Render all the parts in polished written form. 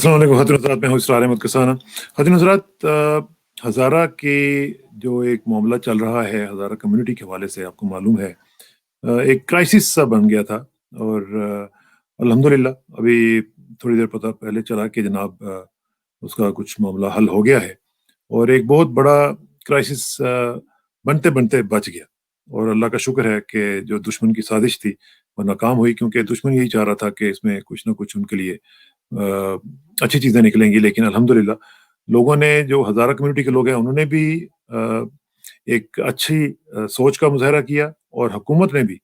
अस्सलाम वालेकुम ख़ातिन हज़रात, मैं हूँ इसरार अहमद कसाना। ख़ातिन हज़रात, हज़ारा के जो एक मामला चल रहा है हज़ारा कम्युनिटी के हवाले से, आपको मालूम है एक क्राइसिस सा बन गया था। और अल्हम्दुलिल्लाह अभी थोड़ी देर पता पहले चला कि जनाब उसका कुछ मामला हल हो गया है और एक बहुत बड़ा क्राइसिस बनते-बनते बच गया। और अल्लाह का शुक्र है कि जो दुश्मन की साजिश थी वो नाकाम हुई, क्योंकि दुश्मन यही चाह रहा था कि इसमें कुछ ना कुछ उनके लिए अच्छी चीज़ें निकलेंगी। लेकिन अल्हम्दुलिल्लाह लोगों ने, जो हज़ारा कम्युनिटी के लोग हैं, उन्होंने भी एक अच्छी सोच का मुज़ाहरा किया और हुकूमत ने भी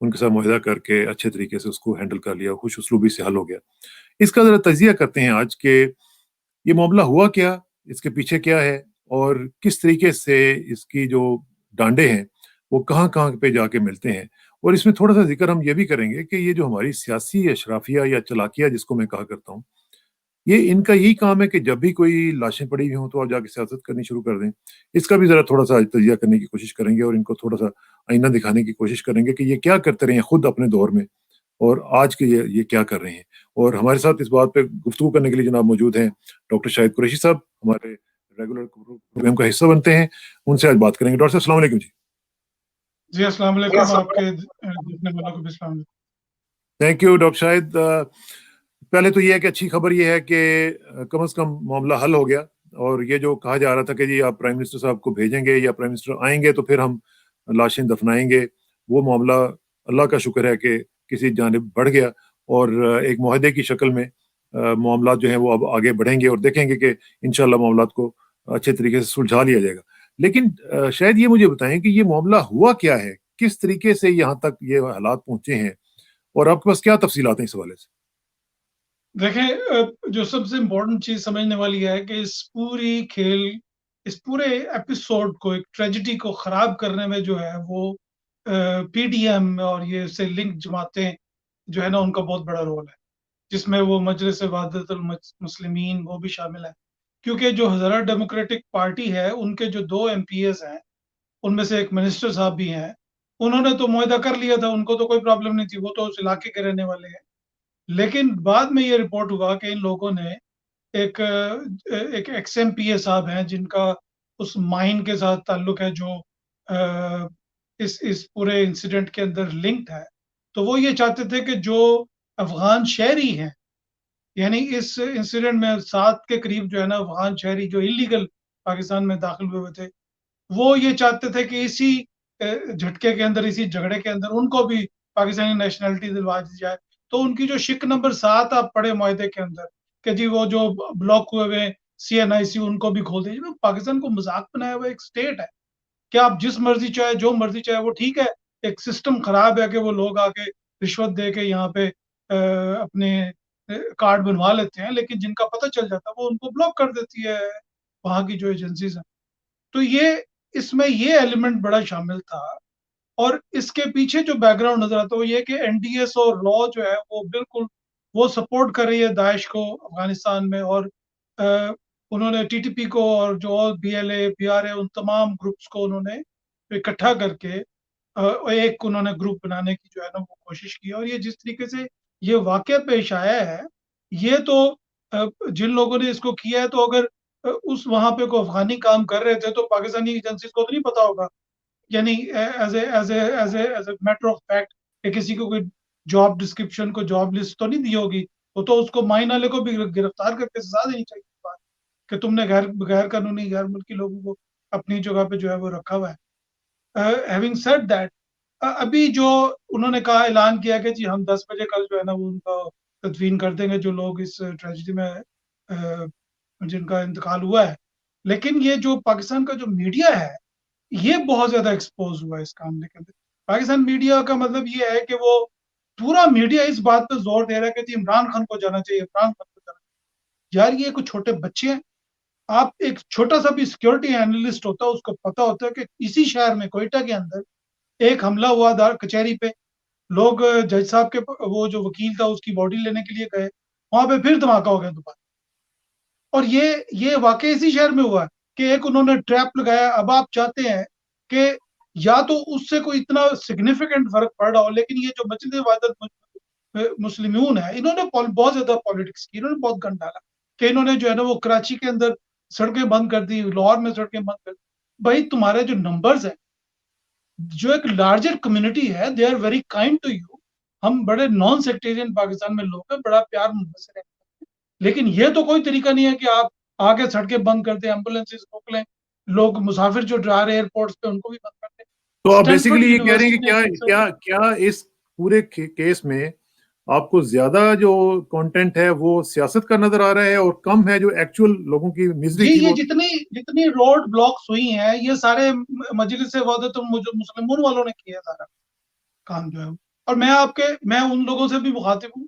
उनके साथ मुआहदा करके अच्छे तरीके से उसको हैंडल कर लिया, खुश उसलूबी से हल हो गया। इसका ज़रा तज़िया करते हैं आज के ये मामला हुआ क्या, इसके पीछे क्या है और किस तरीके से इसकी जो डांडे हैं, वो कहाँ-कहाँ पे जाके मिलते हैं। और इसमें थोड़ा-सा ज़िक्र हम ये भी करेंगे कि ये जो हमारी सियासी अशराफिया या चालाकिया जिसको मैं कहा करता हूँ, ये इनका यही काम है कि जब भी कोई लाशें पड़ी हुई हों तो आप जाके सियासत करनी शुरू कर दें। इसका भी ज़रा थोड़ा-सा तजिया करने की कोशिश करेंगे और इनको थोड़ा-सा आईना दिखाने की कोशिश करेंगे कि ये क्या करते रहे हैं खुद अपने दौर में और आज के ये क्या कर रहे हैं। और हमारे साथ इस बात पे गुफ्तगू करने के लिए जनाब मौजूद हैं डॉक्टर शाहिद कुरैशी साहब, हमारे रेगुलर प्रोग्राम का हिस्सा बनते हैं। उनसे आज बात करेंगे। डॉक्टर साहब अस्सलाम वालेकुम जी। जी, अस्सलाम वालेकुम। आपके देखने वालों को भी अस्सलाम वालेकुम। Thank you doctor Shahid. पहले तो ये है कि अच्छी खबर ये है कि कम से कम मामला हल हो गया। और ये जो कहा जा रहा था कि जी आप प्राइम मिनिस्टर साहब को भेजेंगे या प्राइम मिनिस्टर आएंगे तो फिर हम लाशें दफनाएंगे, वो मामला अल्लाह का शुक्र है कि किसी जानिब बढ़ गया और एक मुआहदे की शक्ल में मामला जो है वो अब आगे बढ़ेंगे और देखेंगे कि इंशाल्लाह मामलात को अच्छे तरीके से सुलझा लिया जाएगा। लेकिन शायद ये मुझे बताएं कि ये मामला हुआ क्या है, किस तरीके से यहाँ तक ये हालात पहुंचे हैं और आपके पास क्या तफसीलात हैं इस हवाले से? देखें, जो सबसे इम्पोर्टेंट चीज़ समझने वाली है कि इस पूरे एपिसोड को, एक ट्रेजेडी को ख़राब करने में जो है वो पीडीएम और ये इससे लिंक जमातें जो है ना, उनका बहुत बड़ा रोल है। जिसमें वो मजलिस वहदतुल मुस्लिमीन वो भी शामिल है। क्योंकि जो हज़ारा डेमोक्रेटिक पार्टी है, उनके जो 2 एमपीएस हैं, उनमें से एक मिनिस्टर साहब भी हैं। उन्होंने तो मुआहदा कर लिया था, उनको तो कोई प्रॉब्लम नहीं थी, वो तो उस इलाके के रहने वाले हैं। लेकिन बाद में ये रिपोर्ट हुआ कि इन लोगों ने एक एक्स-एमपीए साहब हैं जिनका उस माइन के साथ ताल्लुक है, जो इस पूरे इंसिडेंट के अंदर लिंक्ड है। तो वो ये चाहते थे कि जो अफ़गान शहरी हैं, यानी इस इंसिडेंट में 7 के करीब जो है ना अफ़गान शहरी जो इल्लीगल पाकिस्तान में दाखिल हुए थे, वो ये चाहते थे कि इसी झटके के अंदर, इसी झगड़े के अंदर उनको भी पाकिस्तानी नेशनैलिटी दिलवा दी जाए। तो उनकी जो शिक नंबर 7 आप पढ़े मुआहदे के अंदर कि जी वो जो ब्लॉक हुए हुए सीएनआईसी उनको भी खोल दीजिए। पाकिस्तान को मज़ाक बनाया हुआ एक स्टेट है कि आप जिस मर्ज़ी चाहे, जो मर्ज़ी चाहे वो ठीक है। एक सिस्टम खराब है कि वो लोग आके रिश्वत दे के यहाँ पे अपने कार्ड बनवा लेते हैं, लेकिन जिनका पता चल जाता है वो उनको ब्लॉक कर देती है वहाँ की जो एजेंसीज़ हैं। तो ये इसमें ये एलिमेंट बड़ा शामिल था। और इसके पीछे जो बैकग्राउंड नज़र आता है वो ये है कि एनडीएस और लॉ जो है वो बिल्कुल वो सपोर्ट कर रही है दाइश को अफ़गानिस्तान में। और अ, उन्होंने टीटीपी को और जो और बीएलए, पीआरए उन तमाम ग्रुप्स को उन्होंने इकट्ठा करके एक उन्होंने ग्रुप बनाने की जो है ना वो कोशिश की। और ये जिस तरीके से ये वाक़या पेश आया है, ये तो जिन लोगों ने इसको किया है, तो अगर उस वहाँ पे कोई अफ़गानी काम कर रहे थे तो पाकिस्तानी एजेंसीज़ को तो नहीं पता होगा। यानी as a matter of fact कि किसी को कोई जॉब डिस्क्रिप्शन, को जॉब लिस्ट तो नहीं दी होगी। वो तो उसको माइन वाले को भी गिरफ्तार करके सज़ा देनी चाहिए बात, कि तुमने गैर कानूनी, गैर मुल्की लोगों को अपनी जगह पे जो है वो रखा हुआ है। हैविंग सेड दैट, अभी जो उन्होंने कहा, ऐलान किया कि जी हम 10 बजे कल जो है ना वो उनका तदफीन कर देंगे, जो लोग इस ट्रेजेडी में जिनका इंतकाल हुआ है। लेकिन ये जो पाकिस्तान का जो मीडिया है, ये बहुत ज़्यादा एक्सपोज़ हुआ है इस मामले के अंदर। पाकिस्तान मीडिया का मतलब ये है कि वो पूरा मीडिया इस बात पे ज़ोर दे रहा है कि जी इमरान खान को जाना चाहिए, इमरान खान को जाना चाहिए। यार ये कुछ छोटे बच्चे हैं। आप एक छोटा-सा भी सिक्योरिटी एनालिस्ट होता है, उसको पता होता है कि इसी शहर में, क्वेटा के अंदर एक हमला हुआ कचहरी पे। लोग जज साहब के वो जो वकील था उसकी बॉडी लेने के लिए गए। वहाँ पे फिर धमाका हो गया दोबारा। और ये वाक़या इसी शहर में हुआ है कि एक उन्होंने ट्रैप लगाया। अब आप चाहते हैं कि या तो उससे कोई इतना सिग्निफिकेंट फ़र्क पड़ रहा हो, लेकिन ये जो मस्जिद मुस्लिमून है, इन्होंने बहुत ज़्यादा पॉलिटिक्स की, इन्होंने बहुत गंद डाला। कि इन्होंने जो है ना वो कराची के अंदर सड़कें बंद कर दी, लाहौर में सड़कें बंद कर दी। भाई तुम्हारे जो नंबर्स हैं, जो एक लार्जर कम्युनिटी है, they are very kind to you. हम बड़े नॉन सेक्टेरियन पाकिस्तान में लोग हैं, बड़ा प्यार मोहब्बत से रहते हैं। लेकिन ये तो कोई तरीका नहीं है कि आप आके सड़कें बंद कर दें, एम्बुलेंसेस रोक लें, लोग मुसाफिर जो जा रहे हैं एयरपोर्ट्स पे उनको भी बंद कर दें। तो आप स्टैनफोर्ड बेसिकली ये कह रहे हैं यूनिवर्सिटी कि ने क्या एक रिसर्च क्या क्या इस पूरे केस में आपको ज्यादा जो कंटेंट है वो सियासत का नजर आ रहा है और कम है जो एक्चुअल लोगों की मिजरी जी, थी ये वो? जितनी जितनी रोड ब्लॉक्स हुई हैं, ये सारे मजलिस वहदत मुस्लिमून वालों ने किया सारा काम जो है। और मैं उन लोगों से भी मुखातिब हूँ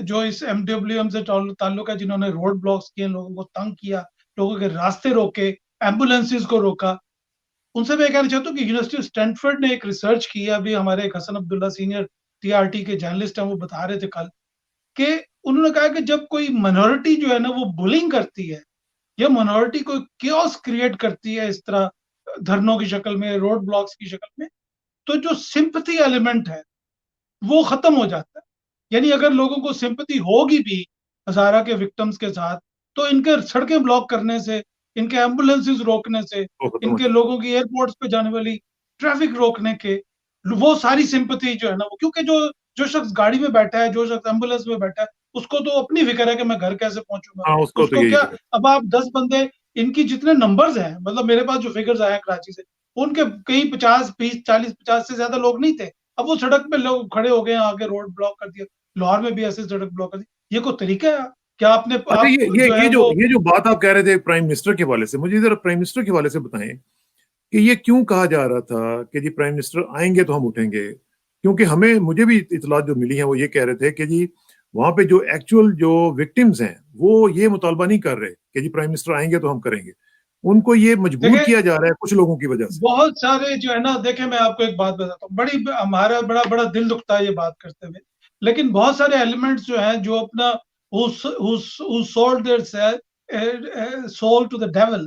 जो इस MWM से ताल्लुक है, जिन्होंने रोड ब्लॉक्स किए, लोगों को तंग किया, लोगों के रास्ते रोके, एम्बुलेंसेस को रोका। उनसे मैं कहना चाहता हूँ कि यूनिवर्सिटी ऑफ स्टैनफोर्ड ने एक रिसर्च की है। अभी हमारे एक हसन अब्दुल्ला सीनियर TRT के जर्नलिस्ट हैं, वो बता रहे थे कल कि उन्होंने कहा कि जब कोई माइनॉरिटी जो है ना वो बुलिंग करती है, या माइनॉरिटी कोई कियोस क्रिएट करती है इस तरह धरनों की शक्ल में, रोड ब्लॉक्स की शक्ल में, तो जो सिंपैथी एलिमेंट है वो खत्म हो जाता है। यानी अगर लोगों को सिंपैथी होगी भी हजारा के विक्टिम्स के साथ, तो इनके सड़कें ब्लॉक करने से, इनके एम्बुलेंसेस रोकने से, वो खत्म हो इनके जाता लोगों की एयरपोर्ट्स पे जाने वाली ट्रैफिक रोकने के, वो सारी सिंपैथी जो है ना वो, क्योंकि जो जो शख्स गाड़ी में बैठा है, जो शख्स एम्बुलेंस में बैठा है, उसको तो अपनी फिक्र है कि मैं घर कैसे पहुंचूंगा। है। हाँ, उसको तो उसको यही क्या, फिक्र। अब आप 10 बंदे, इनकी जितने नंबर्स हैं, मतलब मेरे पास जो फिगर्स आए हैं कराची से, उनके कई 50 20 40 50 से ज्यादा लोग नहीं थे। अब वो सड़क पे लोग खड़े हो गए, आगे रोड ब्लॉक कर दिया। लाहौर में भी ऐसे सड़क ब्लॉक कर दी। ये कोई तरीका है? क्या आपने अच्छा, आप जो है वो, ये जो बात आप कह रहे थे प्राइम मिनिस्टर के हवाले से, मुझे जरा प्राइम मिनिस्टर के हवाले से बताएं कि ये क्यों कहा जा रहा था कि जी प्राइम मिनिस्टर आएंगे तो हम उठेंगे? क्योंकि हमें मुझे भी इतलात जो मिली है वो ये कह रहे थे कि जी वहां पे जो एक्चुअल जो विक्टिम्स हैं वो ये मुतालबा नहीं कर रहे कि जी प्राइम मिनिस्टर आएंगे तो हम करेंगे। उनको ये मजबूर देखें, किया जा रहा है कुछ लोगों की वजह से। बहुत सारे जो है ना, देखें मैं आपको एक बात बताता हूँ, बड़ी हमारा बड़ा बड़ा दिल दुखता है ये बात करते हुए, लेकिन बहुत सारे एलिमेंट्स जो हैं जो अपना who sold their soul to the devil,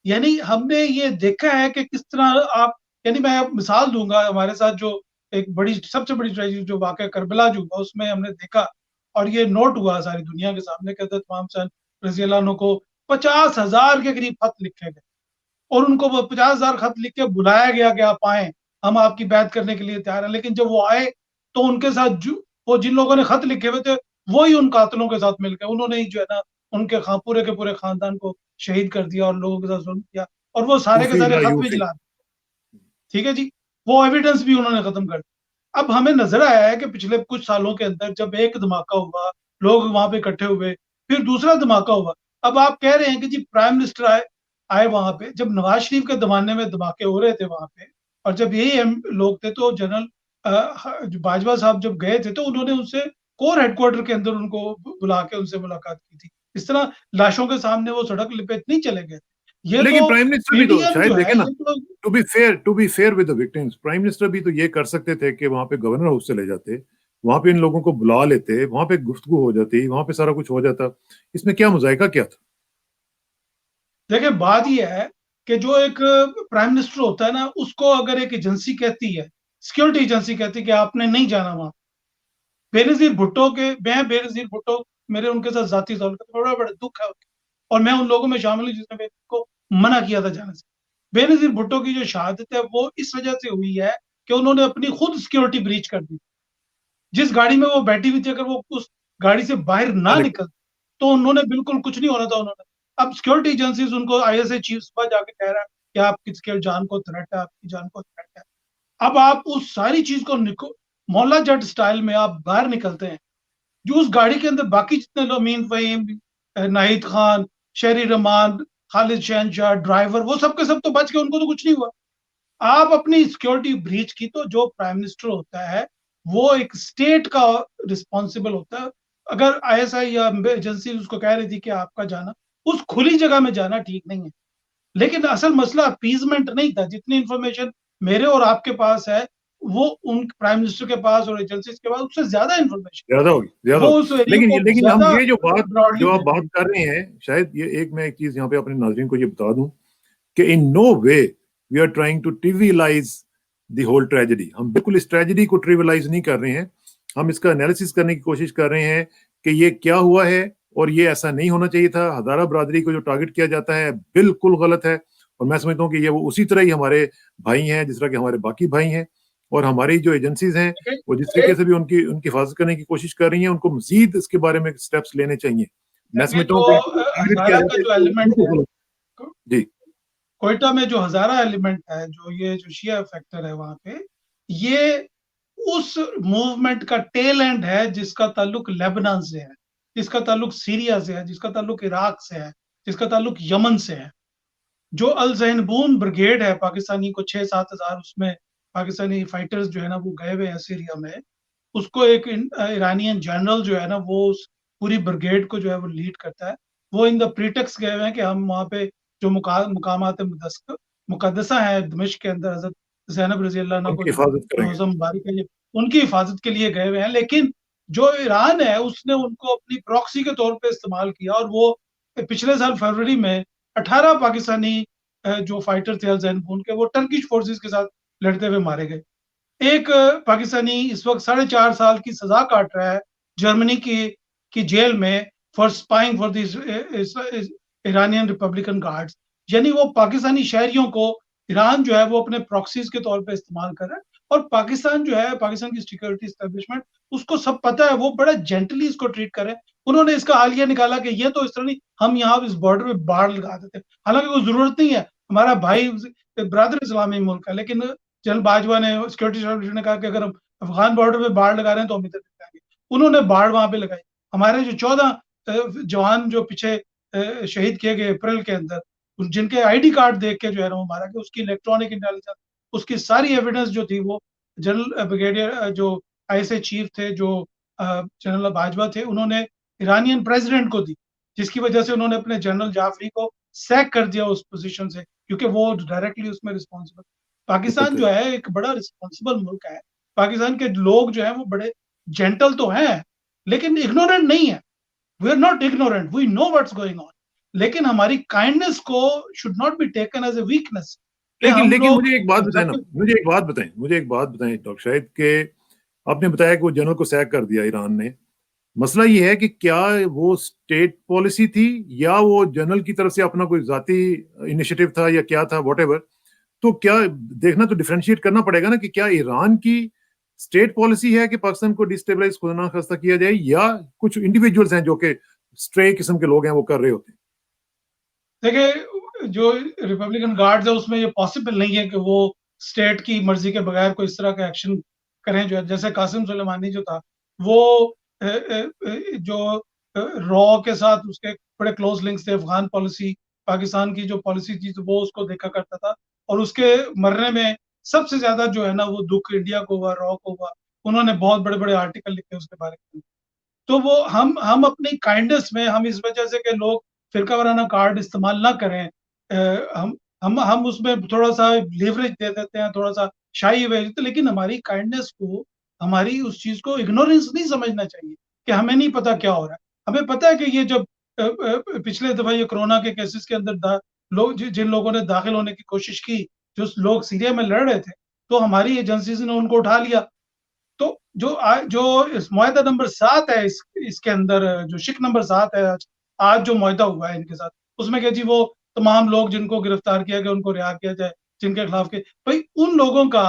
यानी हमने ये देखा है कि किस तरह आप, यानी मैं आप मिसाल दूंगा, हमारे साथ जो एक बड़ी सबसे बड़ी ट्रेजेडी जो वाकया करबला जो हुआ, उसमें हमने देखा और ये नोट हुआ सारी दुनिया के सामने, कहते तमाम सन रजी अल्लाह अन्हु को 50,000 के करीब खत लिखे गए, और उनको वो 50,000 खत लिख के बुलाया गया कि आप आए, हम आपकी बैत करने के लिए तैयार हैं। लेकिन जब वो आए तो उनके साथ वो जिन लोगों ने खत लिखे हुए थे, वो ही उन कातलों के साथ मिल गए, उन्होंने ही जो है ना उनके पूरे के पूरे खानदान को शहीद कर दिया और लोगों के साथ जुल्म किया, और वो सारे के यूफी सारे ना खत भी यूफी। जला दिए। ठीक है जी, वो एविडेंस भी उन्होंने खत्म कर दिया। अब हमें नजर आया है कि पिछले कुछ सालों के अंदर जब एक धमाका हुआ, लोग वहां पे इकट्ठे हुए, फिर दूसरा धमाका हुआ। अब आप कह रहे हैं कि जी प्राइम मिनिस्टर आए आए वहां पे, जब नवाज शरीफ के जमाने में धमाके हो रहे थे वहां पे, और जब यही लोग थे, तो जनरल बाजवा साहब जब गए थे, तो उन्होंने उनसे कोर हेडक्वार्टर के अंदर उनको बुला के उनसे मुलाकात की थी। इस तरह लाशों के सामने वो सड़क पे नहीं चले गए। ये लेकिन तो प्राइम मिनिस्टर भी तो पीडीएम शायद जो देखे है, ना, ये तो, to be fair with the victims, prime minister भी तो ये कर सकते थे कि वहां पे गवर्नर हाउस चले जाते, वहां पे इन लोगों को बुला लेते, वहां पे गुफ्तगू हो जाती, वहां पे सारा कुछ हो जाता। इसमें क्या मुजायका क्या था? देखिए बात यह है कि जो एक प्राइम मिनिस्टर होता है ना, उसको अगर एक एजेंसी कहती है, सिक्योरिटी एजेंसी कहती है कि आपने नहीं जाना वहां, बेनजीर भुट्टो के, मैं बेनजीर भुट्टो, मेरे उनके साथ जाती तौर पर बड़ा बड़ा दुख है और मैं उन लोगों में शामिल हूँ जिसने मेरे को मना किया था जाने से। बेनजीर भुट्टो की जो शहादत है वो इस वजह से हुई है कि उन्होंने अपनी खुद सिक्योरिटी ब्रीच कर दी। जिस गाड़ी में वो बैठी हुई थी, अगर वो उस गाड़ी से बाहर ना मालिक। निकल, तो उन्होंने बिल्कुल कुछ नहीं होना था उन्होंने। अब सिक्योरिटी एजेंसीज उनको, ISA चीफ सुबह जाके कह रहा है कि आपकी जान को थ्रेट है, आपकी जान को थ्रेट है। अब आप उस सारी चीज को मोहल्ला जट स्टाइल में आप बाहर निकलते हैं, जो उस गाड़ी के अंदर बाकी जितने लोग, अमीन फहीम, नाहिद खान, शेरी रहमान, खालिद शहनशाह, ड्राइवर, वो सब के सब तो बच गए, उनको तो कुछ नहीं हुआ। आप अपनी सिक्योरिटी ब्रीच की, तो जो प्राइम मिनिस्टर होता है वो एक स्टेट का रिस्पॉन्सिबल होता है। अगर ISI या एजेंसी उसको कह रही थी कि आपका जाना उस खुली जगह में जाना ठीक नहीं है, लेकिन असल मसला अपीजमेंट नहीं था। जितनी इंफॉर्मेशन मेरे और आपके पास है, वो उन प्राइम मिनिस्टर के पास और एजेंसीज के पास उससे ज्यादा इंफॉर्मेशन, ज्यादा होगी, ज्यादा वो होगी। उस एरिया को लेकिन हम ज्यादा ये जो बात ब्रॉडली जो आप जानते बात कर रहे हैं, शायद ये एक, मैं एक चीज यहाँ पे अपने नाज़रीन को ये बता दूं कि in no way we are trying to trivialise the whole tragedy. हम बिल्कुल इस ट्रेजेडी को ट्रिवियलाइज नहीं कर रहे हैं, हम इसका एनालिसिस करने की कोशिश कर रहे हैं कि ये क्या हुआ है और ये ऐसा नहीं होना चाहिए था। हज़ारा बरादरी को जो टारगेट किया जाता है बिल्कुल गलत है, और मैं समझता हूँ कि ये वो उसी तरह ही हमारे भाई हैं जिस तरह के हमारे बाकी भाई हैं, और हमारी जो एजेंसीज हैं वो जिस तरीके से भी उनकी उनकी हिफाजत करने की कोशिश कर रही हैं, उनको मजीद इसके बारे में स्टेप्स लेने चाहिए। मैं देखिए समझता जो हूँ कि टारगेट किया हज़ारा का जाता है जो इसको एलिमेंट बिल्कुल है, गलत। जी, क्वेटा में जो हज़ारा एलिमेंट है, जो ये जो शिया फैक्टर है वहाँ पे, ये उस मूवमेंट का टेल एंड है जिसका ताल्लुक लेबनान से है, जिसका ताल्लुक सीरिया से है, जिसका ताल्लुक इराक से है, जिसका ताल्लुक यमन से है। जो अल ज़ैनबून ब्रिगेड है पाकिस्तानी को 6-7 हज़ार उसमें पाकिस्तानी फाइटर्स जो है ना वो गए हुए हैं सीरिया में। उसको एक इरानियन जनरल जो है ना वो उस पूरी ब्रिगेड को जो है वो लीड करता है। वो इन द प्रीटेक्स्ट गए हुए हैं कि हम वहाँ पे जो मुकामात मुकद्दसा है दमिश्क के अंदर हज़रत ज़ैनब रज़ी अल्लाह अन्हा को उनकी जो हिफाजत करेंगे। रोज़ा मुबारक है ये उनकी हिफाज़त के लिए गए हुए हैं। लेकिन जो ईरान है उसने उनको अपनी प्रॉक्सी के तौर पे इस्तेमाल किया और वो पिछले साल फरवरी में 18 पाकिस्तानी जो फाइटर थे अल ज़ैनबून के वो टर्किश फोर्सेस के साथ लड़ते हुए मारे गए। एक पाकिस्तानी इस वक़्त 4.5 साल की सज़ा काट रहा है जर्मनी की जेल में for spying for this Iranian Republican guards. यानी वो पाकिस्तानी शहरियों को ईरान जो है वो अपने प्रॉक्सीज़ के तौर पे इस्तेमाल कर रहा है और पाकिस्तान जो है, पाकिस्तान की सिक्योरिटी एस्टेब्लिशमेंट उसको सब पता है, वो बड़ा जेंटली इसको ट्रीट कर रहे हैं। उन्होंने इसका हालिया निकाला कि ये तो इस तरह नहीं, हम यहाँ इस बॉर्डर पे बाड़ लगा देते हैं। हालाँकि कोई ज़रूरत नहीं है, हमारा भाई ब्रदर इस्लामी मुल्क है, लेकिन जनरल बाजवा ने सिक्योरिटी एस्टेब्लिशमेंट ने कहा कि अगर हम अफ़गान बॉर्डर पे बाड़ लगा रहे हैं तो हम इधर लगाएँगे। उन्होंने बाड़ वहाँ पे लगाई। हमारे जो 14 जवान जो पीछे शहीद किए गए अप्रैल के अंदर, जिनके आईडी कार्ड देख के जो है ना वो मारा गया, उसकी इलेक्ट्रॉनिक इंटेलिजेंस, उसकी सारी एविडेंस जो थी वो जनरल ब्रिगेडियर जो आईएसआई चीफ थे, जो जनरल बाजवा थे, उन्होंने ईरानियन प्रेसिडेंट को दी, जिसकी वजह से उन्होंने अपने जनरल जाफरी को सैक कर दिया उस पोजीशन से, क्योंकि वो डायरेक्टली उसमें रिस्पॉन्सिबल। बिल्कुल पाकिस्तान सही। जो है एक बड़ा रिस्पॉन्सिबल मुल्क है। पाकिस्तान के लोग जो हैं वो बड़े जेंटल तो हैं, लेकिन इग्नोरेंट नहीं है। We are not ignorant, we know what's going on. लेकिन हमारी काइंडनेस को should not be taken as a weakness कि लेकिन हम लेकिन लोग मुझे एक बात बताएं ना, जबकि मुझे एक बात बताएं डॉक्टर शाहिद के, आपने बताया कि वो जनरल को सैक कर दिया ईरान ने। मसला ये है कि क्या वो स्टेट पॉलिसी थी या वो जनरल की तरफ से अपना कोई जाती इनिशिएटिव था या क्या था, व्हाटएवर। तो क्या देखना, तो डिफरेंशिएट करना पड़ेगा ना कि क्या ईरान की स्टेट पॉलिसी है कि पाकिस्तान को डिस्टेबलाइज, खुदा ना खास्ता किया जाए, या कुछ इंडिविजुअल्स हैं जो कि स्ट्रे किस्म के लोग हैं वो कर रहे होते हैं। देखिए जो रिपब्लिकन गार्ड्स है उसमें ये पॉसिबल नहीं है कि वो स्टेट की मर्जी के बगैर कोई इस तरह का एक्शन करें। जो जैसे कासिम सुलेमानी जो था वो जो रॉ के साथ उसके बड़े क्लोज लिंक्स थे, अफगान पॉलिसी पाकिस्तान की जो पॉलिसी थी तो वो उसको देखा करता था और उसके मरने में सबसे ज्यादा जो है ना वो दुख इंडिया को हुआ, रॉ को हुआ। उन्होंने बहुत बड़े बड़े आर्टिकल लिखे उसके बारे में। तो वो हम अपनी काइंडनेस में हम इस वजह से कि लोग फिरका वाराना कार्ड इस्तेमाल ना करें, हम उसमें थोड़ा सा लीवरेज दे देते हैं, थोड़ा सा शाई वे देते हैं, लेकिन हमारी काइंडनेस को, हमारी उस चीज को इग्नोरेंस नहीं समझना चाहिए कि हमें नहीं पता क्या हो रहा है। हमें पता है कि ये जब पिछले दफा ये कोरोना के केसेस के अंदर लोग जिन लोगों ने दाखिल होने की कोशिश की, जो लोग सीरिया में लड़ रहे थे, तो हमारी एजेंसीज ने उनको उठा लिया। तो जो इस मुआहदा नंबर 7 है, इसके अंदर जो शिक नंबर 7 है, आज जो मुआहदा हुआ है इनके साथ, उसमें क्या जी वो तमाम लोग जिनको गिरफ्तार किया गया उनको रिहा किया जाए, जिनके खिलाफ के भाई उन लोगों का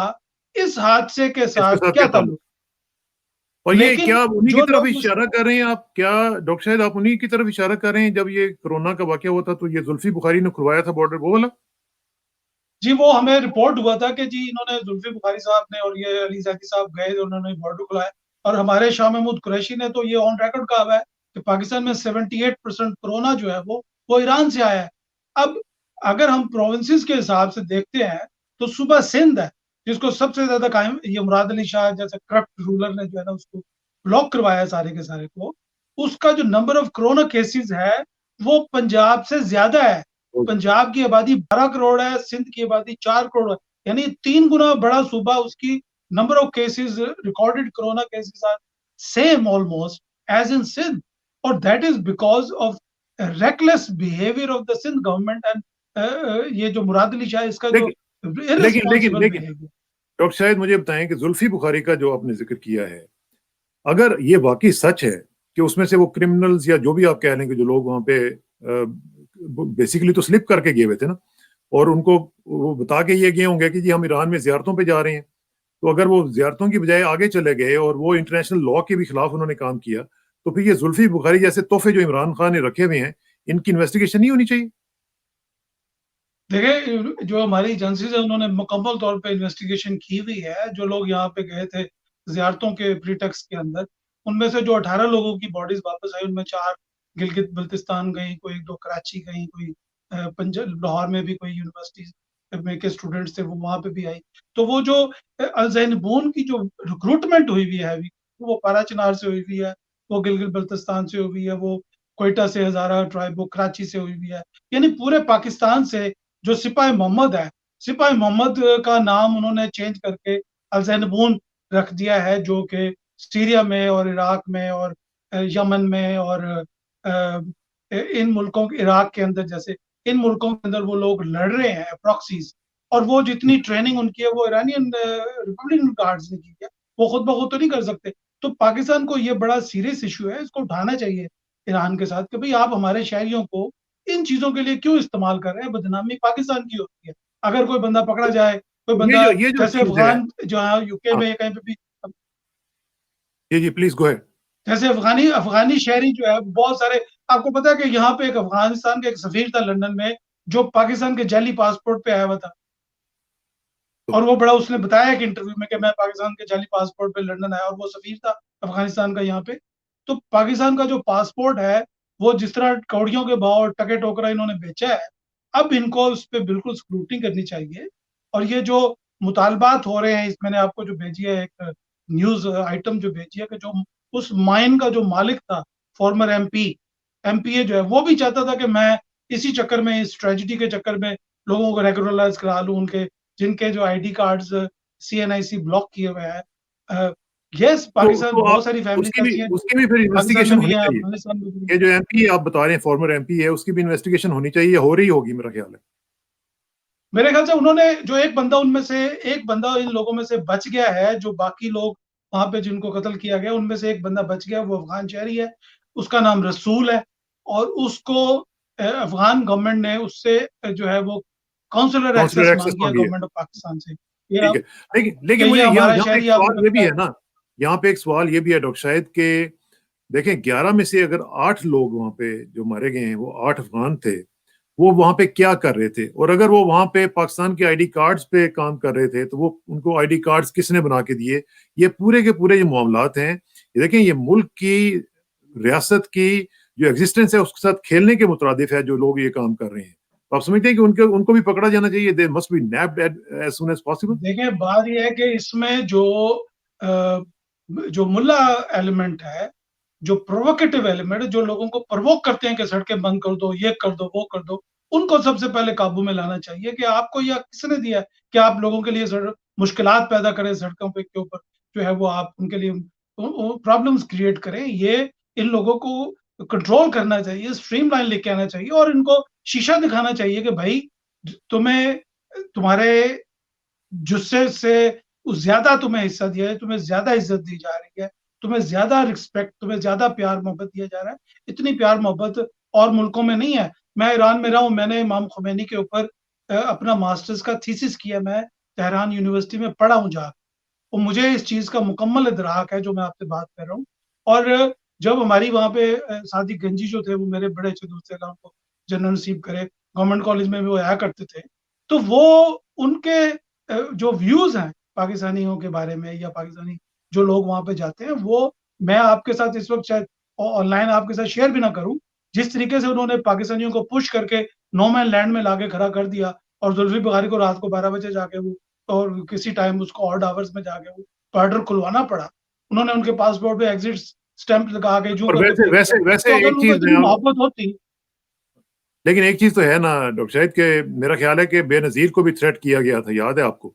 इस हादसे के इसके साथ साथ क्या क्या ताल्लुक? ताल्लुक। और ये लेकिन क्या आप उन्हीं की जो तरफ लोग उस इशारा कर रहे हैं, आप क्या डॉक्टर साहब आप उन्हीं की तरफ इशारा कर रहे हैं जब ये कोरोना का वाकया हुआ था तो ये जुल्फी बुखारी ने खुलवाया था बॉर्डर, वो वाला? जी वो हमें रिपोर्ट हुआ था कि जी इन्होंने जुल्फी बुखारी साहब ने और ये अली ज़ाकी साहब गए थे, उन्होंने बॉर्डर खुलाया और हमारे शाह महमूद कुरैशी ने तो ये ऑन रिकॉर्ड कहा हुआ है कि पाकिस्तान में 78% कोरोना जो है वो ईरान से आया है। अब अगर हम प्रोविंसेस के हिसाब से देखते हैं तो सुबह सिंध है जिसको सबसे ज्यादा कायम ये मुराद अली शाह जैसे करप्ट रूलर ने जो है ना उसको ब्लॉक करवाया सारे के सारे को। उसका जो नंबर ऑफ कोरोना केसेस है वो पंजाब से ज्यादा है। पंजाब की आबादी 12 करोड़ है, सिंध की आबादी 4 करोड़ है, यानी 3 गुना बड़ा सूबा। उसकी number of cases, recorded corona cases are same almost as in Sindh, और that is because of reckless behaviour of the Sindh government and ये जो मुराद अली शाह इसका जो लेकिन लेकिन लेकिन इररिस्पांसिबल लेकिन बिहेवियर। डॉक्टर साहब मुझे बताएं कि जुल्फी बुखारी का जो आपने जिक्र किया है, अगर ये वाकई सच है कि उसमें से वो क्रिमिनल्स या जो भी आप कह लें कि जो लोग वहां पे बेसिकली तो स्लिप करके गए हुए थे ना, और उनको वो बता के ये गए होंगे कि जी हम ईरान में जियारतों पे जा रहे हैं। तो अगर वो जियारतों की बजाय आगे चले गए और वो इंटरनेशनल लॉ के भी खिलाफ उन्होंने काम किया, तो फिर ये जुल्फी बुखारी जैसे तोहफे जो इमरान खान ने रखे हुए हैं, इनकी इन्वेस्टिगेशन नहीं होनी चाहिए? देखिए, जो हमारी एजेंसीज है उन्होंने मुकम्मल तौर पे इन्वेस्टिगेशन की हुई है। जो लोग यहाँ पे गए थे ज़ियारतों के प्रीटेक्स्ट के अंदर, उनमें से जो 18 लोगों की बॉडीज वापस आई, उनमें 4 गिलगित बल्तिस्तान गई, कोई 2 कराची गई, कोई पंजाब लाहौर में भी कोई यूनिवर्सिटीज में के स्टूडेंट्स थे, वो वहाँ पे भी आई। तो वो जो अल-ज़ैन बोन की जो रिक्रूटमेंट हुई हुई है अभी, वो पारा-चनार से हुई हुई है, वो गिलगित बल्तिस्तान से हुई है, वो क्वेटा से हज़ारा ट्राइब, वो कराची से हुई हुई है। यानी पूरे पाकिस्तान से जो सिपाही मोहम्मद है, सिपाही मोहम्मद का नाम उन्होंने चेंज करके अल-ज़ैनबून रख दिया है, जो कि सीरिया में और इराक में और यमन में और इन मुल्कों इराक के अंदर, जैसे इन मुल्कों के अंदर वो लोग लड़ रहे हैं प्रॉक्सीज, और वो जितनी ट्रेनिंग उनकी है वो ईरानियन रिपब्लिकन गार्ड्स ने की है, वो खुद ब खुद तो नहीं कर सकते। तो पाकिस्तान को ये बड़ा सीरियस इशू है, इसको उठाना चाहिए ईरान के साथ कि भाई आप हमारे शहरियों को इन चीजों के लिए क्यों इस्तेमाल कर रहे हैं? बदनामी पाकिस्तान की होती है। अगर कोई बंदा पकड़ा जाए, कोई ये बंदा जो ये जो जैसे चीज है, अफ़गान जो है यूके हाँ, में कहीं पे भी, जी जी प्लीज गो अहेड। जैसे अफ़गानी अफ़गानी शहरी जो है बहुत सारे, आपको पता है कि यहाँ पे एक अफ़गानिस्तान का एक सफ़ीर था लंदन में, जो पाकिस्तान के जाली पासपोर्ट पे आया हुआ था। तो और वो बड़ा उसने बताया एक इंटरव्यू में कि मैं पाकिस्तान के जाली पासपोर्ट पे लंदन आया, और वो सफ़ीर था अफ़गानिस्तान का यहाँ पे। तो पाकिस्तान का जो पासपोर्ट है, वो जिस तरह कौड़ियों के भाव और टके टोकरा इन्होंने बेचा है, अब इनको उस पे बिल्कुल स्क्रूटनी करनी चाहिए। और ये जो मुतालबात हो रहे हैं, इस मैंने आपको जो भेजी है एक न्यूज़ आइटम जो भेजी है कि जो उस माइन का जो मालिक था, फॉर्मर एमपीए जो है, वो भी चाहता था कि मैं इसी चक्कर में, इस ट्रेजेडी के चक्कर में लोगों को रेगुलराइज़ करा लूँ, उनके जिनके जो आईडी कार्ड्स सीएनआईसी ब्लॉक किए हुए हैं। यस, पाकिस्तान तो आप बहुत सारी फैमिलीज ऐसी हैं जो उसकी भी फिर पाकिस्तान में इन्वेस्टिगेशन भी होनी हैं, चाहिए। अफगानिस्तान में भी ये हैं। जो एमपी आप बता रहे हैं, फॉर्मर एमपी है, उसकी भी इन्वेस्टिगेशन होनी चाहिए, हो रही होगी मेरा ख्याल है। मेरे ख्याल से उन्होंने जो एक बंदा, उनमें से एक बंदा इन लोगों में से बच गया है, जो बाकी लोग वहाँ पे जिनको कत्ल किया गया, उनमें से एक बंदा बच गया, वो अफ़गान शहरी है, उसका नाम रसूल है। और उसको अफ़गान गवर्नमेंट ने उससे जो है वो काउंसलर काउंसलर एक्सेस एक्सेस माँगी है मांगी है, गवर्नमेंट ऑफ पाकिस्तान से। ये ठीक आप है। लेकिन कि लेकिन ये मुझे यहाँ हमारा यहाँ पे एक शहरी आपको सवाल ये भी लगता है। है ना, यहाँ पे एक सवाल ये भी है डॉक्टर शाहिद के, देखें 11 में से अगर 8 लोग वहाँ पे जो मारे गए हैं वो 8 अफगान थे, वो वहाँ पे क्या कर रहे थे? और अगर वो वहाँ पे पाकिस्तान के आईडी कार्ड्स पे काम कर रहे थे, तो वो उनको आईडी कार्ड्स किसने बना के दिए? ये पूरे के पूरे जो मामलात हैं, ये देखें, ये मुल्क की रियासत की जो एग्जिस्टेंस है उसके साथ खेलने के मुतरादिफ है जो लोग ये काम कर रहे हैं। तो आप समझते हैं कि उनके उनको भी पकड़ा जाना चाहिए? They must be nabbed as soon as possible. देखें, बात ये है कि इसमें अ, जो मुल्ला एलिमेंट है, जो प्रोवोकेटिव एलिमेंट है, जो लोगों को प्रवोक करते हैं कि सड़कें बंद कर दो, ये कर दो, वो कर दो, उनको सबसे पहले काबू में लाना चाहिए। कि आपको यह किसने दिया है कि आप लोगों के लिए मुश्किलात पैदा करें सड़कों पे के ऊपर, जो है वो आप उनके लिए प्रॉब्लम्स क्रिएट करें। ये इन लोगों को कंट्रोल करना चाहिए, स्ट्रीमलाइन लेके आना चाहिए, और इनको शीशा दिखाना चाहिए कि भाई तुम्हें तुम्हारे जुस्से से ज्यादा तुम्हें हिस्सा दिया है, तुम्हें ज्यादा इज्जत दी जा रही है, तुम्हें ज्यादा रिस्पेक्ट, तुम्हें ज्यादा प्यार मोहब्बत दिया जा रहा है। इतनी प्यार मोहब्बत और मुल्कों में नहीं है। मैं ईरान में रहा हूँ, मैंने इमाम खुमैनी के ऊपर अपना मास्टर्स का थीसिस किया, मैं तेहरान यूनिवर्सिटी में पढ़ा हूँ जाकर, और मुझे इस चीज का मुकम्मल इदराक है जो मैं आपसे बात कर रहा हूँ। और जब हमारी वहाँ पे सादिक गंजी जो थे, वो मेरे बड़े अच्छे दोस्त थे, अल्लाह उनको जन्नत नसीब करे, गवर्नमेंट कॉलेज में भी वो आया करते थे। तो वो उनके जो व्यूज हैं पाकिस्तानियों के बारे में, या पाकिस्तानी जो लोग वहां पे जाते हैं, वो मैं आपके साथ इस वक्त शायद ऑनलाइन आपके साथ शेयर भी ना करूं। जिस तरीके से उन्होंने पाकिस्तानियों को पुश करके नो मैन लैंड में लाके खड़ा कर दिया, और जुल्फी बुखारी को रात को 12 बजे जाके वो, और किसी टाइम उसको ऑड आवर्स में जाके वो बॉर्डर खुलवाना पड़ा। उन्होंने उनके पासपोर्ट पे एग्जिट स्टैंप लगा के जूं और करके वैसे भेज दिया। वैसे वैसे तो अगर एक उनको चीज इतनी मोहब्बत होती, लेकिन एक चीज तो है ना डॉक्टर शाहिद के, मेरा ख्याल है कि बेनजीर को भी थ्रेट किया गया था, याद है आपको?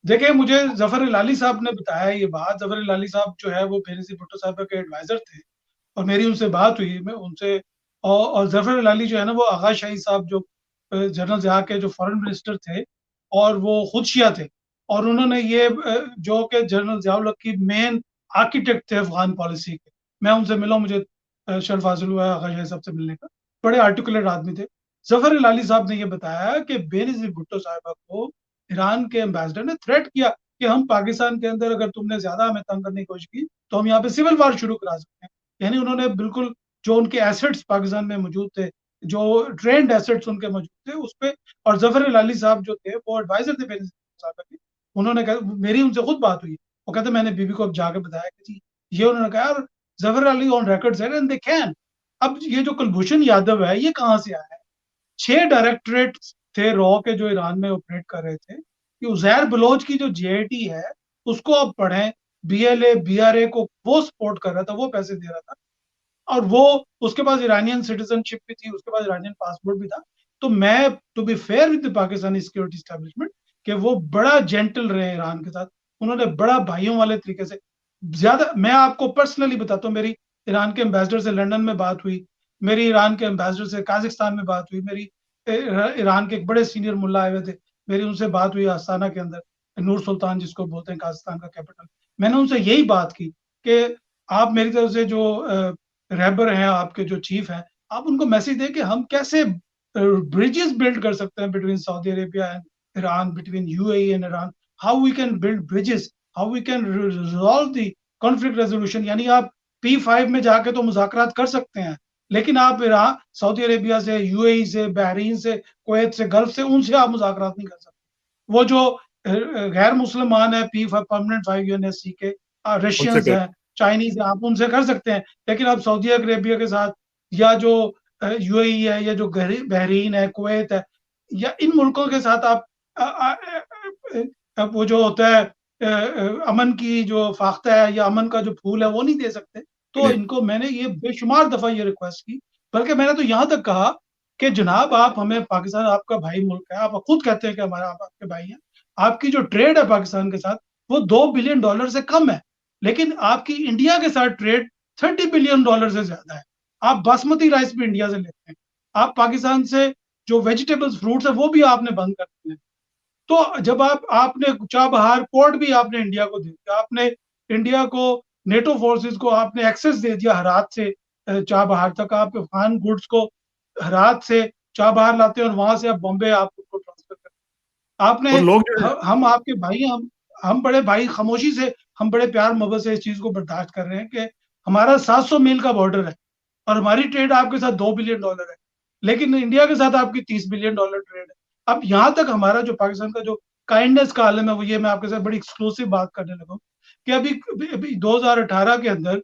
देखिए, मुझे जफर इलाली साहब ने बताया ये बात। जफर इलाली साहब जो है वो बेनजीर भुट्टो साहब के एडवाइजर थे, और मेरी उनसे बात हुई, मैं उनसे, और जफर इलाली जो है ना, वो आगा शाही साहब जो जनरल ज़िया के जो फॉरेन मिनिस्टर थे, और वो खुद शिया थे, और उन्होंने ये जो कि जनरल ज़ियाउल हक की मेन आर्किटेक्ट थे अफगान पॉलिसी के, मैं उनसे मिला, मुझे शर्फ हासिल हुआ आगा शाह साहब से मिलने का। बड़े आर्टिकुलेट आदमी थे। जफर इलाली साहब ने ये बताया कि बेनज़ीर भुट्टो साहिबा को ईरान के एम्बेसडर ने थ्रेट किया कि हम पाकिस्तान के अंदर अगर तुमने ज्यादा हमें तंग करने की कोशिश की तो हम यहाँ पे सिविल वार शुरू करा सकते हैं। यानी उन्होंने बिल्कुल जो उनके एसेट्स पाकिस्तान में मौजूद थे, जो ट्रेंड एसेट्स उनके मौजूद थे उस पे, और जफर इलाली साहब जो थे वो एडवाइजर थे बेनज़ीर भुट्टो साहिबा के। उन्होंने कहा, मेरी उनसे खुद बात हुई, वो कहते मैंने बीबी को अब जाके बताया कि जी ये, उन्होंने कहा यार Zafar Ali on record said and they can. अब ये जो कुलभूषण यादव है ये कहाँ से आया है? 6 डायरेक्टरेट थे रॉ के जो ईरान में ऑपरेट कर रहे थे। कि उजैर बलोच की जो जेआईटी है उसको आप पढ़ें, बीएलए बीआरए को वो सपोर्ट कर रहा था, वो पैसे दे रहा था, और वो उसके पास ईरानियन सिटीजनशिप भी थी, उसके पास ईरानियन पासपोर्ट भी था। तो मैं to be fair with the Pakistani security establishment कि वो बड़ा जेंटल रहे ईरान के साथ, उन्होंने बड़ा भाइयों वाले तरीके से। ज्यादा मैं आपको पर्सनली बताता हूँ, मेरी ईरान के एम्बेसडर से लंदन में बात हुई, मेरी ईरान के एम्बेसडर से काजाकिस्तान में बात हुई, मेरी ईरान के एक बड़े सीनियर मुल्ला आए हुए थे, मेरी उनसे बात हुई आस्ताना के अंदर, नूर सुल्तान जिसको बोलते हैं काजाकिस्तान का कैपिटल। मैंने उनसे यही बात की कि आप मेरी तरफ से जो रहबर हैं, आपके जो चीफ हैं, आप उनको मैसेज दें कि हम कैसे ब्रिजेस बिल्ड कर सकते हैं between Saudi Arabia and Iran, between UAE and Iran, how we can build bridges, how we can resolve the conflict resolution. यानी आप P5 में जाके तो मुज़ाकरात कर सकते हैं, लेकिन आप ईरान, सऊदी अरेबिया से, यूएई से, बहरीन से, कुवैत से, गल्फ से, उनसे आप मुज़ाकरात नहीं कर सकते। वो जो गैर मुसलमान है P5 परमानेंट 5 यूएनएससी के, उनसे रशियंस कर हैं, चाइनीज हैं, आप उनसे कर सकते हैं, लेकिन आप सऊदी अरेबिया के साथ, या जो यूएई है, या जो बहरीन है, कुवैत है, या इन मुल्कों के साथ आप वो जो होता है अमन की जो फाख्ता है या अमन का जो फूल है वो नहीं दे सकते। तो इनको मैंने ये बेशुमार दफा ये रिक्वेस्ट की, बल्कि मैंने तो यहाँ तक कहा कि जनाब आप हमें, पाकिस्तान आपका भाई मुल्क है, आप खुद कहते हैं कि हमारा, आप आपके भाई हैं, आपकी जो ट्रेड है पाकिस्तान के साथ वो $2 बिलियन से कम है, लेकिन आपकी इंडिया के साथ ट्रेड $30 बिलियन से ज्यादा है। आप बासमती राइस भी इंडिया से लेते हैं, आप पाकिस्तान से जो वेजिटेबल्स फ्रूट्स है वो भी आपने बंद कर दिए। तो जब आपने चाबहार पोर्ट भी आपने इंडिया को दे दिया, आपने इंडिया को, नेटो फोर्सेस को आपने एक्सेस दे दिया हरात से चाबहार तक, आप अफगान गुड्स को हरात से चाबहार लाते हैं और वहां से आप बॉम्बे आप उसको ट्रांसफर करते हैं। आपने और लोग जो है, हम आपके भाई हैं, हम बड़े भाई, खामोशी से हम बड़े प्यार मोहब्बत से इस चीज को बर्दाश्त कर रहे हैं कि हमारा 700 मील का बॉर्डर है और हमारी ट्रेड आपके साथ $2 बिलियन है, लेकिन इंडिया के साथ आपकी $30 बिलियन ट्रेड है। अब यहाँ तक हमारा जो पाकिस्तान का जो काइंडनेस का आलम है वो ये, मैं आपके साथ बड़ी एक्सक्लूसिव बात करने लगा हूँ कि अभी 2018 के अंदर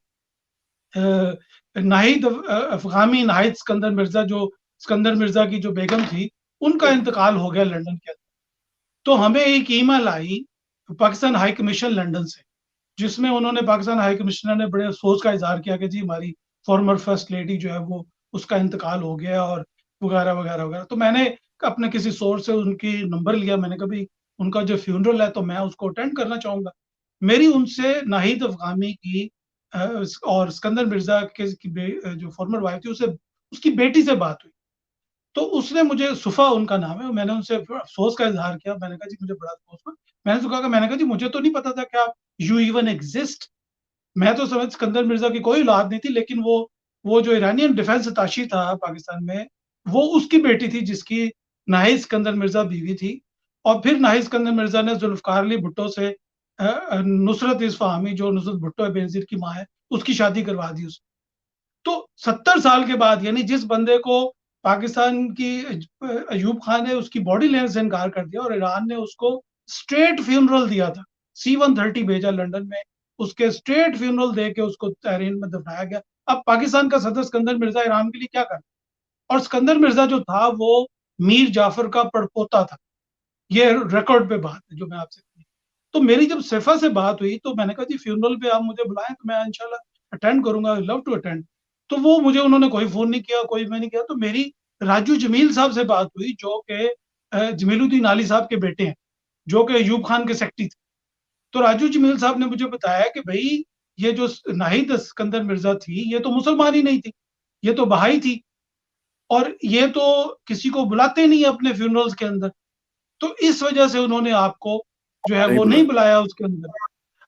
नाहिद अफगामी, नाहिद सिकंदर मिर्जा, जो सिकंदर मिर्जा की जो बेगम थी, उनका इंतकाल हो गया लंदन के अंदर। तो हमें एक ईमेल आई पाकिस्तान हाई कमीशन लंदन से, जिसमें उन्होंने, पाकिस्तान हाई कमिश्नर ने बड़े अफसोस का इजहार किया कि जी हमारी फॉर्मर फर्स्ट लेडी जो है वो, उसका इंतकाल हो गया और वगैरह वगैरह वगैरह। तो मैंने अपने किसी सोर्स से उनकी नंबर लिया, मैंने कहा भाई उनका जो फ्यूनरल है तो मैं उसको अटेंड करना चाहूंगा। मेरी उनसे नाहिद अफगामी की और सिकंदर मिर्जा के जो फॉर्मर वाइफ थी, उससे, उसकी बेटी से बात हुई। तो उसने मुझे, सुफा उनका नाम है, मैंने उनसे अफसोस का इजहार किया, मैंने कहा जी मुझे बड़ा अफसोस हुआ। मैंने कहा जी मुझे तो नहीं पता था कि आप, यू इवन एग्जिस्ट। मैं तो समझ सिकंदर मिर्जा की कोई औलाद नहीं थी, लेकिन वो जो ईरानियन डिफेंस अताशी था पाकिस्तान में, वो उसकी बेटी थी जिसकी नाहिद सिकंदर मिर्जा बीवी थी। और फिर नाहिद सिकंदर मिर्जा ने जुल्फकार अली भुट्टो से नुसरत इस्फहामी, जो नुसरत भुट्टो है बेनजीर की माँ है, उसकी शादी करवा दी उसने। तो 70 साल के बाद, यानी जिस बंदे को पाकिस्तान की अयूब खान ने उसकी बॉडी लेने से इनकार कर दिया और ईरान ने उसको स्ट्रेट फ्यूनरल दिया था, C-130 भेजा लंदन में, उसके स्ट्रेट फ्यूनरल दे के उसको तहरीन में दफनाया गया। अब पाकिस्तान का सदर सिकंदर मिर्जा ईरान के लिए क्या कर, और सिकंदर मिर्जा जो था वो मीर जाफर का पड़पोता था। ये रिकॉर्ड पे बात है जो मैं आपसे, तो मेरी जब सैफा से बात हुई तो मैंने कहा जी फ्यूनरल पे आप मुझे बुलाएं तो मैं इंशाल्लाह अटेंड करूंगा, लव टू अटेंड। तो वो मुझे, उन्होंने कोई फोन नहीं किया, कोई मैं नहीं किया। तो मेरी राजू जमील साहब से बात हुई, जो कि जमीलुद्दीन अली साहब के बेटे हैं, जो कि अयूब खान के सेक्रेटरी थे। तो राजू जमील साहब ने मुझे बताया कि भाई ये जो नाहिद सिकंदर मिर्जा थी, ये तो मुसलमान ही नहीं थी, ये तो बहाई थी, और ये तो किसी को बुलाते नहीं अपने फ्यूनरल्स के अंदर। तो इस वजह से उन्होंने आपको जो है नहीं वो बुला। नहीं बुलाया उसके अंदर।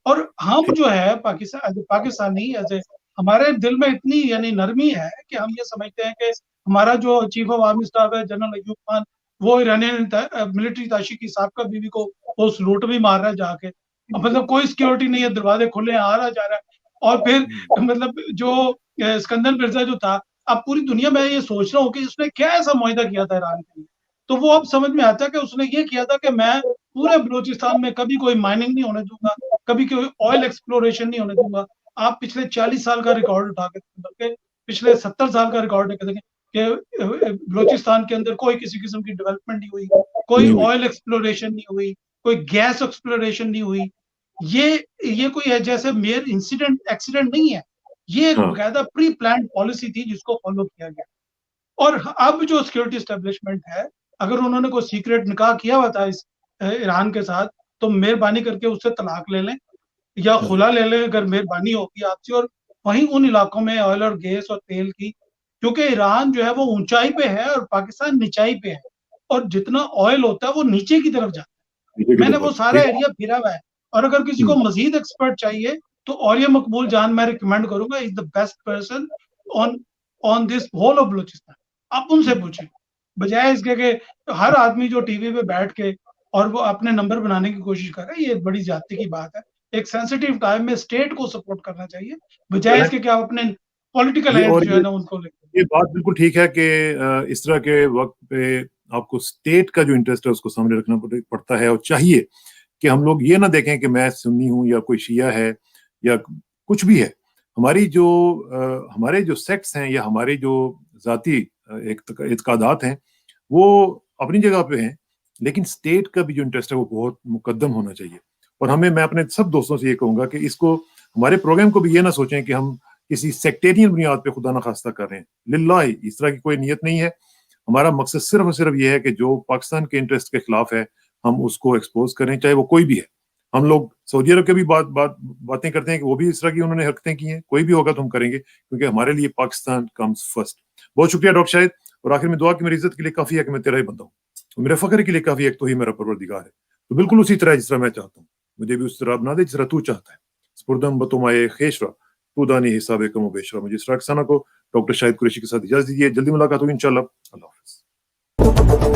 और हम ठीक। जो है पाकिस्तानी एज ए हमारे दिल में इतनी यानी नरमी है कि हम ये समझते हैं कि हमारा जो चीफ ऑफ आर्मी स्टाफ है जनरल अयूब खान, वो ईरानियन मिलिट्री ताशी की साबका बीवी को वो सलूट भी मार रहा है जाके। मतलब कोई सिक्योरिटी नहीं है, दरवाजे खुले हैं, आ रहा जा रहा है। और फिर मतलब जो सिकंदर मिर्जा जो था, अब पूरी दुनिया में ये सोच रहा हूँ कि उसने क्या ऐसा मुआहिदा किया था ईरान के लिए। तो वो अब समझ में आता है कि उसने ये किया था कि मैं पूरे बलूचिस्तान में कभी कोई माइनिंग नहीं होने दूंगा, कभी कोई ऑयल एक्सप्लोरेशन नहीं होने दूंगा। आप पिछले 40 साल का रिकॉर्ड उठा के बल्कि पिछले 70 साल का रिकॉर्ड लेके देखें कि बलूचिस्तान के अंदर कोई किसी किस्म की डेवलपमेंट नहीं हुई, कोई ऑयल एक्सप्लोरेशन नहीं हुई, कोई गैस एक्सप्लोरेशन नहीं हुई। ये कोई है जैसे मेयर इंसिडेंट एक्सीडेंट नहीं है, ये एक बकायदा प्री प्लान पॉलिसी थी जिसको फॉलो किया गया। और अब जो सिक्योरिटी एस्टेब्लिशमेंट है, अगर उन्होंने कोई सीक्रेट निकाह किया हुआ था इस ईरान के साथ, तो मेहरबानी करके उससे तलाक ले लें या खुला ले लें अगर मेहरबानी होगी आपसे। और वहीं उन इलाकों में ऑयल और गैस और तेल की, क्योंकि ईरान जो है वो ऊंचाई पे है और पाकिस्तान निचाई पे है, और जितना ऑयल होता है वो नीचे की तरफ जाता है। मैंने वो सारा एरिया फिरा हुआ है, और अगर किसी को मजीद एक्सपर्ट चाहिए तो औरिया मकबूल जान मैं रिकमेंड करूंगा, is the best person on on this whole of Balochistan. आप उनसे पूछें, बजाय इसके कि हर आदमी जो टीवी पे बैठ के और वो अपने नंबर बनाने की कोशिश कर रहा है, ये बड़ी ज्यादती की बात है। एक सेंसिटिव टाइम में स्टेट को सपोर्ट करना चाहिए, बजाय इसके कि आप अपने पॉलिटिकल एड्स जो है ना उनको लेकर। ये बात बिल्कुल ठीक है कि इस तरह के वक्त पे आपको स्टेट का जो इंटरेस्ट है उसको सामने रखना पड़ता है, और चाहिए कि हम लोग ये ना देखें कि मैं सुन्नी हूँ या कोई शिया है या कुछ भी है। हमारे जो सेक्ट्स हैं या हमारे जो जाती इत्कादात हैं वो अपनी जगह पे हैं, लेकिन स्टेट का भी जो इंटरेस्ट है वो बहुत मुकद्दम होना चाहिए। और मैं अपने सब दोस्तों से ये कहूंगा कि इसको, हमारे प्रोग्राम को भी ये ना सोचें कि हम किसी सेक्टेरियन बुनियाद पे खुदा न खास्ता कर रहे हैं। लिल्लाही इस तरह की कोई नीयत नहीं है। हमारा मकसद सिर्फ और सिर्फ ये है कि जो पाकिस्तान के इंटरेस्ट के खिलाफ है हम उसको एक्सपोज करें, चाहे वो कोई भी है। हम लोग सऊदी अरब के भी बातें करते हैं कि वो भी इस तरह की उन्होंने हरकतें की हैं, कोई भी होगा तो हम करेंगे, क्योंकि हमारे लिए पाकिस्तान कम्स फर्स्ट। बहुत शुक्रिया डॉक्टर शाहिद। और आखिर में दुआ की मेरी इज्जत के लिए काफी है कि मैं तेरा ही बंदा हूँ, तो मेरे फख्र के लिए काफी है कि तू ही मेरा परवरदिगार है। तो बिल्कुल उसी तरह जिस तरह मैं चाहता हूँ मुझे भी उस तरह बना दे जिस तरह तू चाहता है। स्पुरदम बतुमाए खेशरा तू दानी हिसाब कमो बेशरा। मुझे इसराक साना को डॉक्टर शाहिद कुरैशी के साथ इजाजत दीजिए। जल्दी मुलाकात होगी इंशाल्लाह। अल्लाह हाफिज।